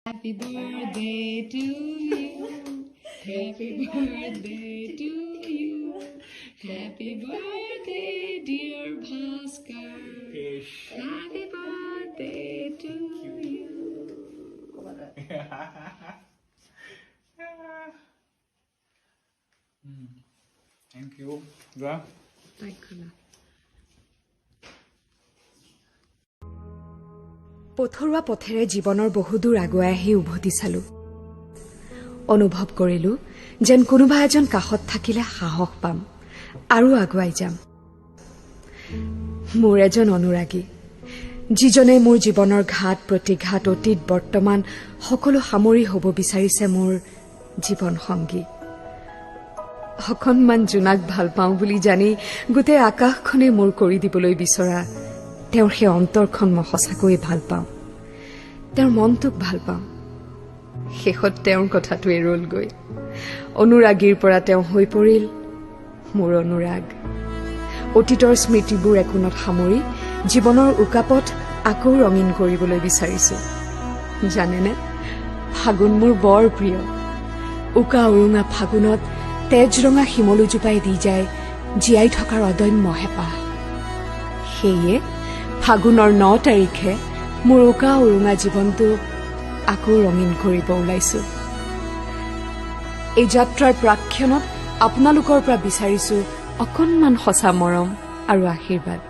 Happy birthday to you. Happy birthday to you. Happy birthday, dear Bhaskar. Happy birthday to you. Thank you. Yeah. Thank you. পথৰুৱা পথেৰে জীৱনৰ বহুদূৰ আগুৱাই আহি উভতি চালো অনুভৱ কৰিলো যেন কোনোবা এজন কাষত থাকিলে সাহস পাম আৰু আগুৱাই যাম মোৰ এজন অনুৰাগী যিজনে মোৰ জীৱনৰ ঘাট প্ৰতিঘাত অতীত বৰ্তমান সকলো সামৰি হ'ব বিচাৰিছে মোৰ জীৱন সংগী অকণমান জোনাক ভাল পাওঁ বুলি জানি গোটেই আকাশখনে মোৰ কৰি দিবলৈ বিচৰা তেওঁৰ সেই অন্তৰখন মই সঁচাকৈয়ে ভাল পাওঁ তেওঁৰ মনটোক ভাল পাওঁ শেষত তেওঁৰ কথাটোৱে ৰলগৈ অনুৰাগীৰ পৰা তেওঁ হৈ পৰিল মোৰ অনুৰাগ অতীতৰ স্মৃতিবোৰ একোণত সামৰি জীৱনৰ উকাপথ আকৌ ৰঙীন কৰিবলৈ বিচাৰিছো জানেনে ফাগুন মোৰ বৰ প্ৰিয় উকা উৰুঙা ফাগুনত তেজৰঙা শিমলু জোপাই দি যায় জীয়াই থকাৰ অদম্য হেঁপাহ সেয়ে ফাগুনৰ 9 তাৰিখে মোৰ উকা উৰুঙা জীৱনটো আকৌ ৰঙীন কৰিব ওলাইছো এই যাত্ৰাৰ প্ৰাক্ষণত আপোনালোকৰ পৰা বিচাৰিছো অকণমান সঁচা মৰম আৰু আশীৰ্বাদ